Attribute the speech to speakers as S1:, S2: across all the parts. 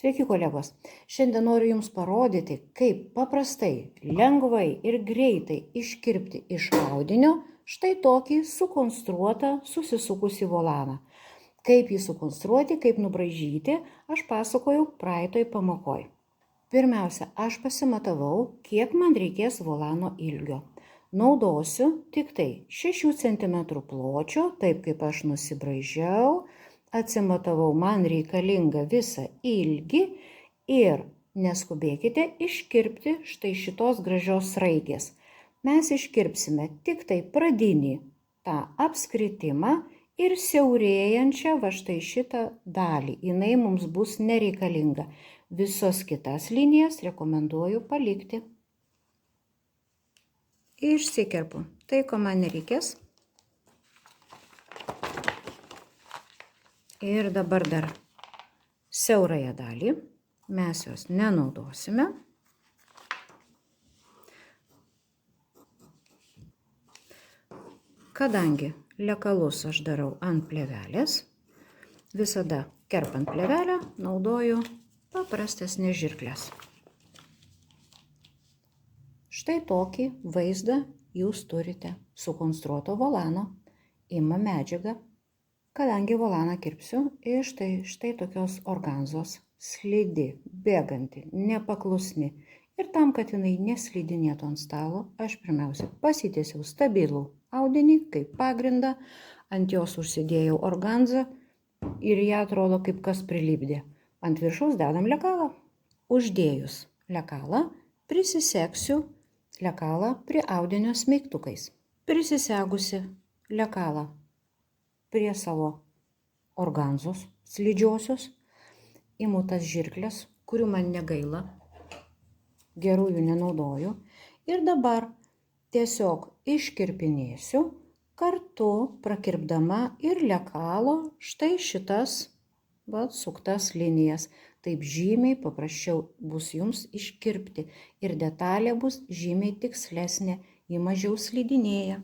S1: Sveiki kolegos, šiandien noriu Jums parodyti, kaip paprastai, lengvai ir greitai iškirpti iš audinio štai tokį sukonstruotą susisukusį volaną. Kaip jį sukonstruoti, kaip nubraižyti, aš pasakojau praeitoj pamokoj. Pirmiausia, aš pasimatavau, kiek man reikės volano ilgio. Naudosiu tik tai 6 cm pločio, taip kaip aš nusibraižiau. Atsimatavau, man reikalinga visą ilgį ir neskubėkite iškirpti štai šitos gražios sraigės. Mes iškirpsime tik tai pradinį tą apskritimą ir siaurėjančią va štai šitą dalį. Jinai mums bus nereikalinga. Visos kitas linijas rekomenduoju palikti. Išsikerpu tai, ko man nereikės. Ir dabar dar siaurąją dalį, mes jos nenaudosime. Kadangi lekalus aš darau ant plėvelės, visada kerpant plėvelę naudoju paprastesnės žirkles. Štai tokį vaizdą jūs turite sukonstruoto volano. Ima medžiagą. Kadangi volaną kirpsiu iš štai tokios organzos, slidi, bėganti, nepaklusni. Ir tam, kad jinai neslidinėtų ant stalo, aš pirmiausia pasitiesiau stabilų audinį kaip pagrindą, ant jos užsidėjau organzą ir ją atrodo kaip kas prilipdė. Ant viršaus dedam lekalą. Uždėjus lekalą prisisegsiu lekalą prie audinio smeigtukais. Prisisegusi lekalą prie savo organzos slidžiosios, imu tas žirkles, kurių man negaila, gerųjų nenaudoju, ir dabar tiesiog iškirpinėsiu, kartu prakirpdama ir lekalo štai šitas suktas linijas. Taip žymiai paprasčiau bus jums iškirpti ir detalė bus žymiai tikslesnė, ji mažiau slidinėja.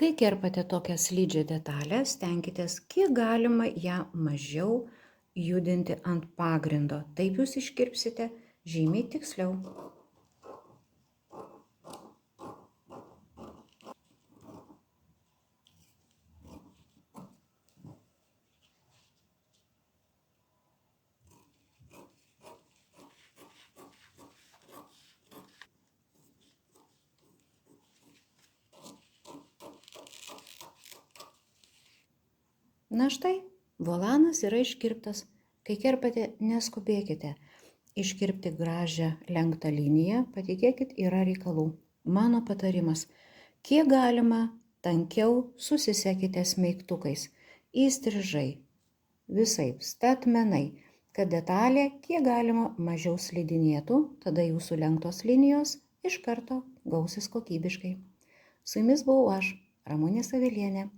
S1: Kai kerpate tokią slidžią detalę, stenkitės kiek galima ją mažiau judinti ant pagrindo. Taip jūs iškirpsite žymiai tiksliau. Na štai, volanas yra iškirptas. Kai kerpate, neskubėkite iškirpti gražią lenktą liniją, patikėkit, yra reikalų. Mano patarimas, kiek galima tankiau susisekite smeigtukais, įstrižai, visaip statmenai, kad detalė kiek galima mažiau slidinėtų, tada jūsų lenktos linijos iš karto gausis kokybiškai. Su jumis buvau aš, Ramunė Savelienė.